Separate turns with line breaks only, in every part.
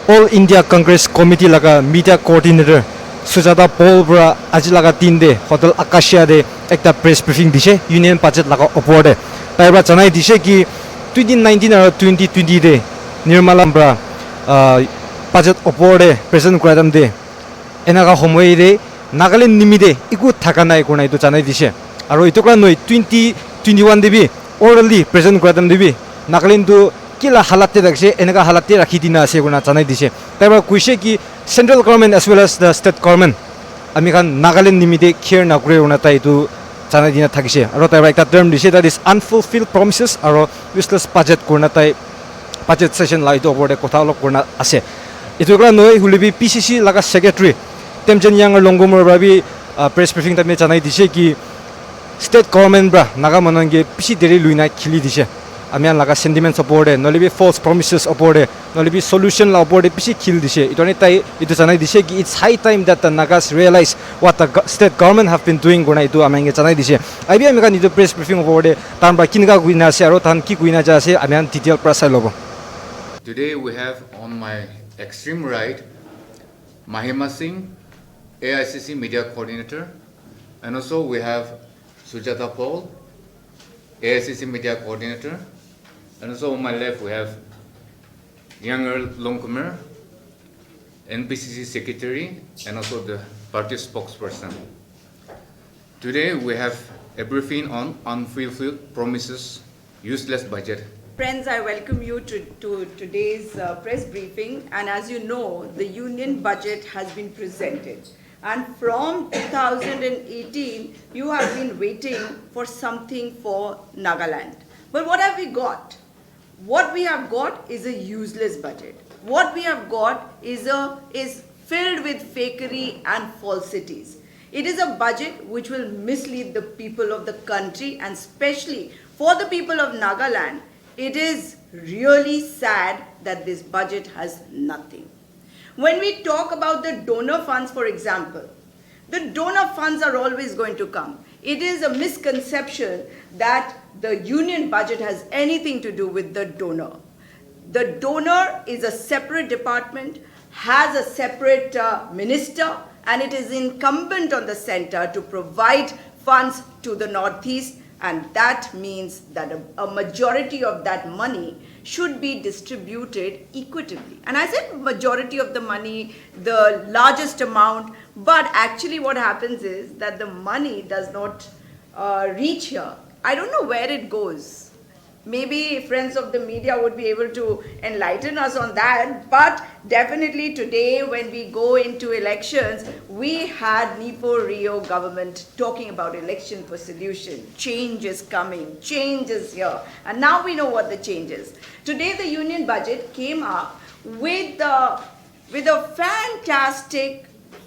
All India Congress Committee laga media coordinator Sujata Paul bra aji laga 3 de Hotel Acacia de ekta press briefing dishe union budget laga opor de tai bra janai dishe ki 2019 aro 2020 de Nirmala bra budget opor de present kradam de enaga homoy de Nagaland nimide iku thaka nai kona itu janai dishe aro itu kra noi 2021 de bi orally present kradam de bi Nagaland tu kila halate dakse enaga halate rakhi dina ase guna janai dise taiba kuise ki central government as well as the state government ami khan Nagaland nimide care na kure una tai tu janai dina thakise aro taiba ekta term dise that is unfulfilled promises aro useless budget kurna tai budget session lai to borde kotha lok kurna ase itu kala noi hulibi PCC laga secretary temjen yang longomor babi press briefing ta me janai dise ki state government bra naga manange pisi deri luina khili dise amian laga sentiments opore nolibi false promises opore nolibi solution la opore pisi khil dise itone tai itu janai dise ki it's high time that the Nagas realize what the state government have been doing gona itu amenge janai dise IBM ka nitu press briefing opore tan ba kinga guina se aro tan ki guina ja se amian detail prasai lobo.
Today we have on my extreme right Mahima Singh, AICC media coordinator, and also we have Sujata Paul, AICC media coordinator, and also on my left we have Younger Longcomer, NPCC secretary, and also the party spokesperson. Today we have a briefing on unfulfilled promises, useless budget.
Friends, I welcome you to today's press briefing, and as you know, the union budget has been presented. And from 2018, you have been waiting for something for Nagaland. But what have we got? What we have got is a useless budget. What we have got is filled with fakery and falsities. It is a budget which will mislead the people of the country, and especially for the people of Nagaland. It is really sad that this budget has nothing. When we talk about the donor funds, for example, the donor funds are always going to come. It is a misconception that the union budget has anything to do with the donor. The donor is a separate department, has a separate minister, and it is incumbent on the center to provide funds to the Northeast. And that means that a majority of that money should be distributed equitably. And I said majority of the money, the largest amount, but actually what happens is that the money does not reach here. I don't know where it goes. Maybe friends of the media would be able to enlighten us on that, but definitely today when we go into elections, we had Nipo Rio government talking about election for solution. Change is coming, change is here, and now we know what the change is. Today the union budget came up with a fantastic,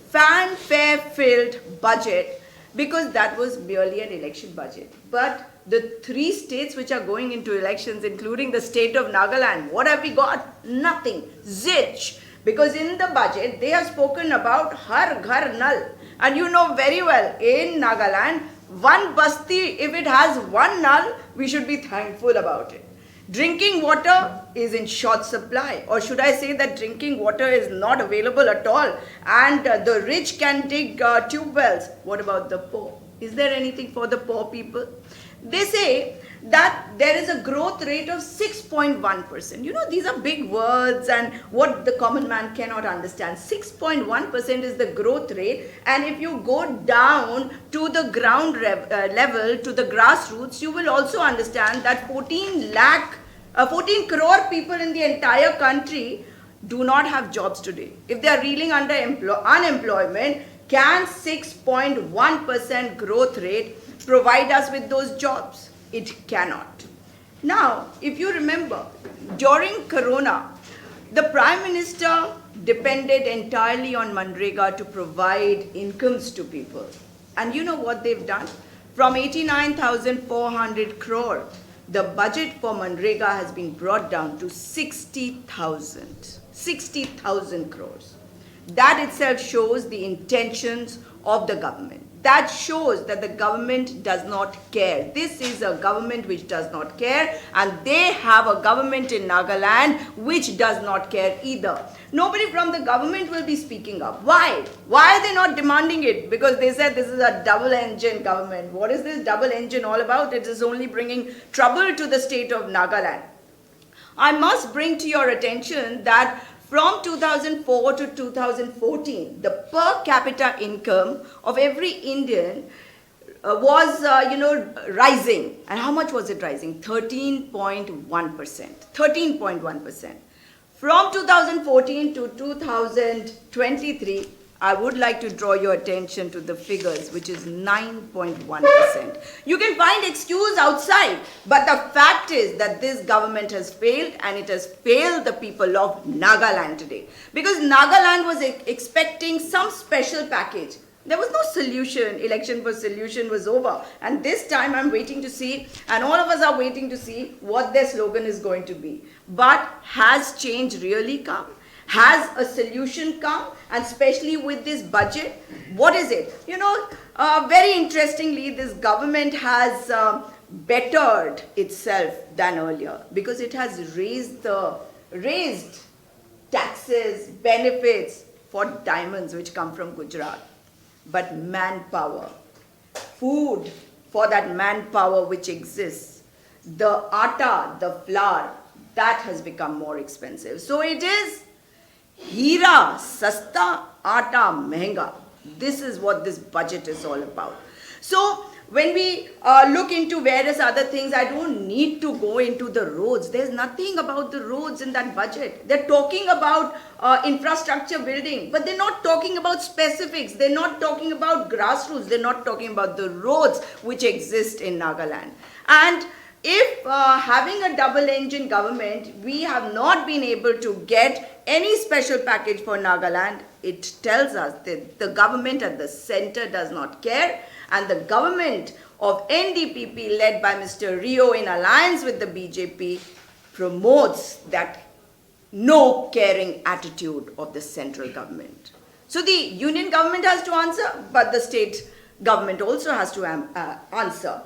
fanfare-filled budget, because that was merely an election budget. But the 3 states which are going into elections, including the state of Nagaland, what have we got? Nothing. Zilch. Because in the budget, they have spoken about Har Ghar Nal. And you know very well, in Nagaland, one basti, if it has one nal, we should be thankful about it. Drinking water is in short supply, or should I say that drinking water is not available at all, and the rich can dig tube wells. What about the poor? Is there anything for the poor people? They say that there is a growth rate of 6.1%. You know, these are big words and what the common man cannot understand. 6.1% is the growth rate, and if you go down to the ground level, to the grassroots, you will also understand that 14 crore people in the entire country do not have jobs today. If they are reeling under unemployment, can 6.1% growth rate provide us with those jobs? It cannot. Now, if you remember, during Corona, the Prime Minister depended entirely on Manrega to provide incomes to people. And you know what they've done? From 89,400 crore, the budget for Manrega has been brought down to 60,000 crores. That itself shows the intentions of the government. that shows that the government does not care. This is a government which does not care, and they have a government in Nagaland which does not care either. Nobody from the government will be speaking up. Why? Why are they not demanding it? Because they said this is a double engine government. What is this double engine all about? It is only bringing trouble to the state of Nagaland. I must bring to your attention that from 2004 to 2014, the per capita income of every Indian was, rising. And how much was it rising? 13.1%. 13.1%. From 2014 to 2023, I would like to draw your attention to the figures, which is 9.1%. You can find excuse outside, but the fact is that this government has failed, and it has failed the people of Nagaland today. Because Nagaland was expecting some special package. There was no solution. Election for solution was over. And this time I'm waiting to see, and all of us are waiting to see what their slogan is going to be. But has change really come? Has a solution come? And especially with this budget, what is it? Very interestingly, this government has bettered itself than earlier, because it has raised taxes, benefits for diamonds which come from Gujarat. But manpower, food for that manpower which exists, the atta, the flour, that has become more expensive. So it is Hira sasta, atta mehenga. This is what this budget is all about. So when we look into various other things, I don't need to go into the roads. There's nothing about the roads in that budget. They're talking about infrastructure building, but they're not talking about specifics. They're not talking about grassroots. They're not talking about the roads which exist in Nagaland. And if having a double engine government, we have not been able to get any special package for Nagaland, it tells us that the government at the center does not care, and the government of NDPP led by Mr. Rio in alliance with the BJP promotes that no caring attitude of the central government. So the union government has to answer, but the state government also has to answer.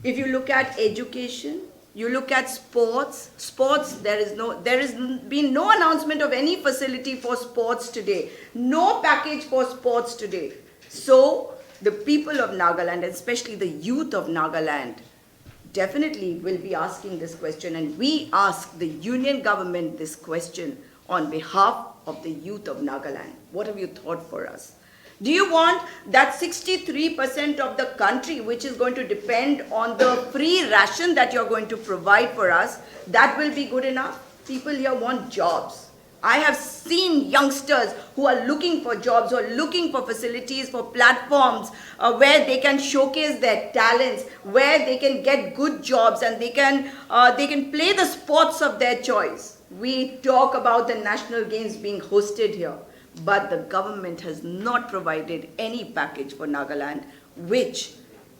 If you look at education, you look at sports, there has been no announcement of any facility for sports today, no package for sports today. So the people of Nagaland, especially the youth of Nagaland, definitely will be asking this question, and we ask the union government this question on behalf of the youth of Nagaland. What have you thought for us? Do you want that 63% of the country, which is going to depend on the free ration that you're going to provide for us, that will be good enough? People here want jobs. I have seen youngsters who are looking for jobs, who are looking for facilities, for platforms where they can showcase their talents, where they can get good jobs, and they can play the sports of their choice. We talk about the national games being hosted here, but the government has not provided any package for Nagaland, which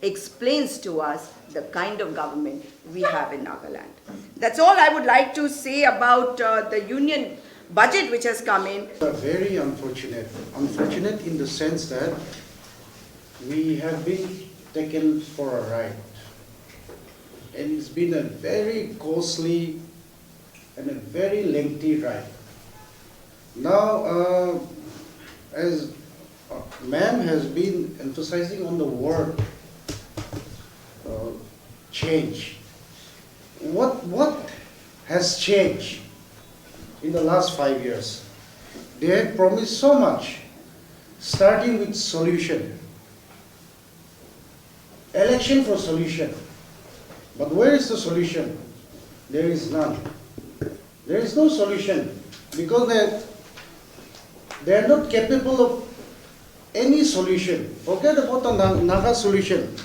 explains to us the kind of government we have in Nagaland. That's all I would like to say about the union budget which has come in.
Very unfortunate. Unfortunate in the sense that we have been taken for a ride. And it's been a very costly and a very lengthy ride. Now, as ma'am has been emphasizing on the word change. What has changed in the last 5 years? They had promised so much, starting with solution. Election for solution. But where is the solution? There is none. There is no solution because they are not capable of any solution. Forget about the Naga solution.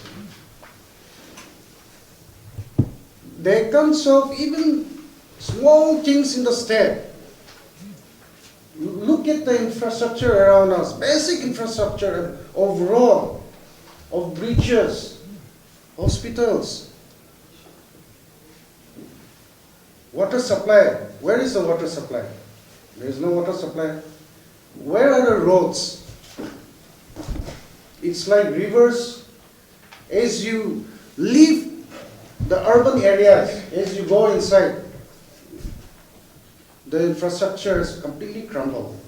They can't solve even small things in the state. Look at the infrastructure around us, basic infrastructure of road, of bridges, hospitals. Water supply, where is the water supply? There is no water supply. Where are the roads? It's like rivers. As you leave the urban areas, as you go inside, the infrastructure is completely crumbled.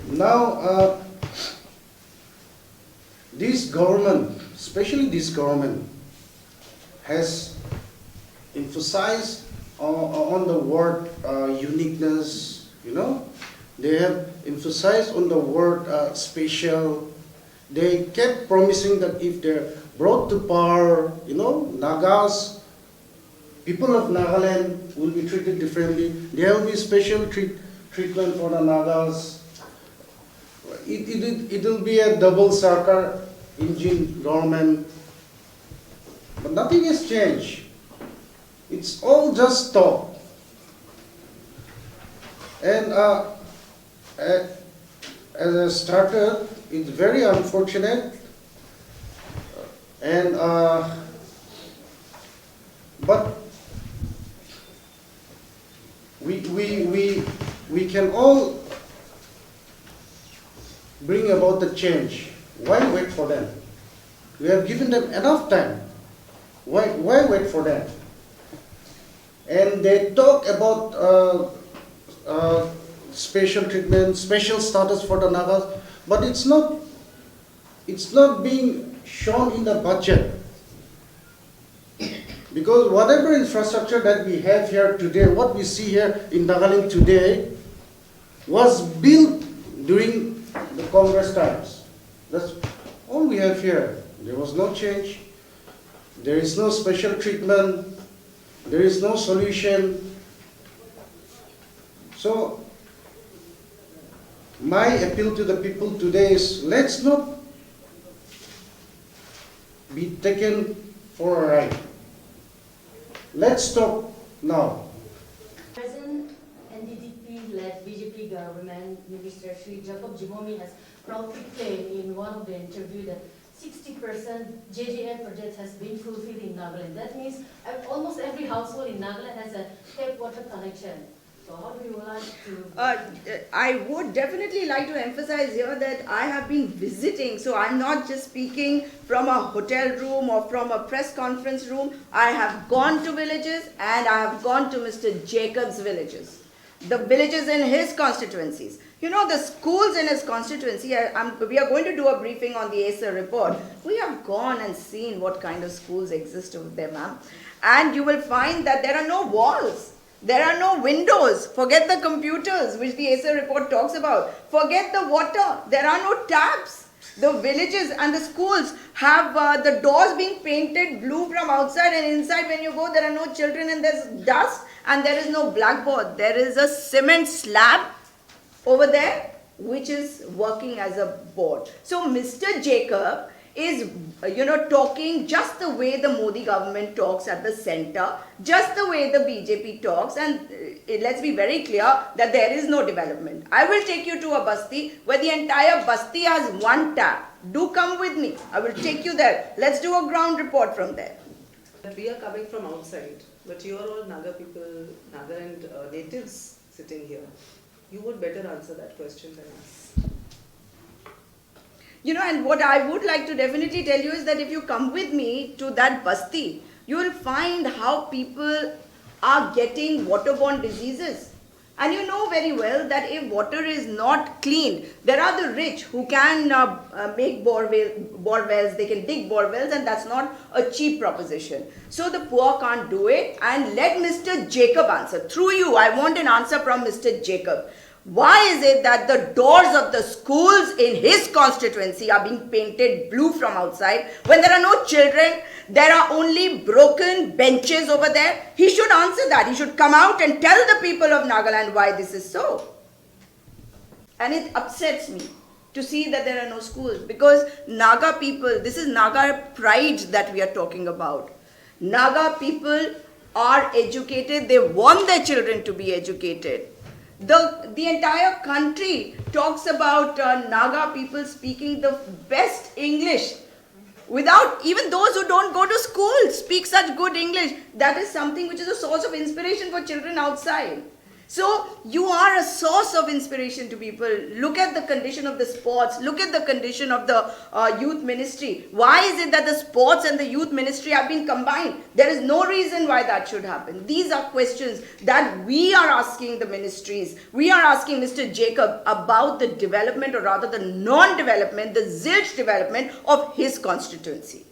Now, this government, especially this government, has emphasized on the word uniqueness, you know. They have emphasized on the word special. They kept promising that if they're brought to power, you know, Nagas, people of Nagaland will be treated differently. There will be special treatment for the Nagas. It will be a double Sarkar engine government. But nothing has changed. It's all just talk. And as I started, it's very unfortunate. And but we can all bring about the change. Why wait for them? We have given them enough time. Why wait for them? And they talk about special treatment, special status for the Nagas, but it's not being shown in the budget. Because whatever infrastructure that we have here today, what we see here in Nagaland today, was built during the Congress times. That's all we have here. There was no change. There is no special treatment. There is no solution. So, my appeal to the people today is, let's not be taken for a ride. Let's stop now.
Present NDDP-led BJP government, Minister Sri Jacob Jimomi has proudly claimed in one of the interviews that 60% JJM projects has been fulfilled in Nagaland. That means almost every household in Nagaland has a tap water connection. So how do you like to...
I would definitely like to emphasize here that I have been visiting, so I'm not just speaking from a hotel room or from a press conference room. I have gone to villages and I have gone to Mr. Jacob's villages, the villages in his constituencies. You know, the schools in his constituency, we are going to do a briefing on the ACER report. We have gone and seen what kind of schools exist over there, ma'am. And you will find that there are no walls. There are no windows. Forget the computers, which the ACER report talks about. Forget the water. There are no taps. The villages and the schools have the doors being painted blue from outside, and inside when you go, there are no children and there's dust and there is no blackboard. There is a cement slab over there which is working as a board. So Mr. Jacob is, talking just the way the Modi government talks at the center, just the way the BJP talks, and let's be very clear that there is no development. I will take you to a basti where the entire basti has one tap. Do come with me. I will take you there. Let's do a ground report from there.
We are coming from outside, but you are all Naga people, Nagaland natives sitting here. You would better answer that question than us.
And what I would like to definitely tell you is that if you come with me to that basti, you will find how people are getting waterborne diseases. And you know very well that if water is not cleaned, there are the rich who can make bore wells, they can dig bore wells, and that's not a cheap proposition. So the poor can't do it, and let Mr. Jacob answer. Through you, I want an answer from Mr. Jacob. Why is it that the doors of the schools in his constituency are being painted blue from outside when there are no children, there are only broken benches over there? He should answer that. He should come out and tell the people of Nagaland why this is so. And it upsets me to see that there are no schools, because Naga people, this is Naga pride that we are talking about. Naga people are educated. They want their children to be educated. The entire country talks about Naga people speaking the best English. Without, even those who don't go to school speak such good English. That is something which is a source of inspiration for children outside. So you are a source of inspiration to people. Look at the condition of the sports. Look at the condition of the youth ministry. Why is it that the sports and the youth ministry have been combined? There is no reason why that should happen. These are questions that we are asking the ministries. We are asking Mr. Jacob about the development, or rather the non-development, the zilch development of his constituency.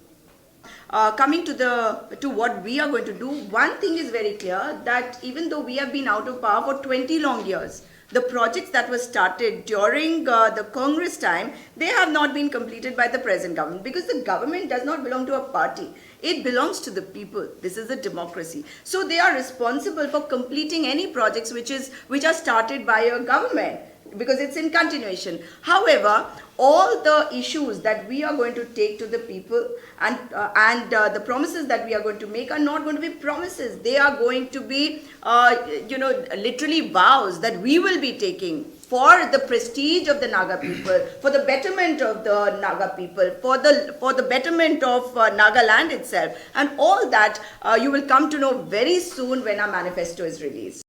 Coming to what we are going to do, one thing is very clear, that even though we have been out of power for 20 long years, the projects that were started during the Congress time, they have not been completed by the present government, because the government does not belong to a party. It belongs to the people. This is a democracy. So they are responsible for completing any projects which are started by a government, because it's in continuation. However, all the issues that we are going to take to the people, and the promises that we are going to make are not going to be promises. They are going to be, literally vows that we will be taking for the prestige of the Naga people, for the betterment of the Naga people, for the betterment of Nagaland itself. And all that you will come to know very soon when our manifesto is released.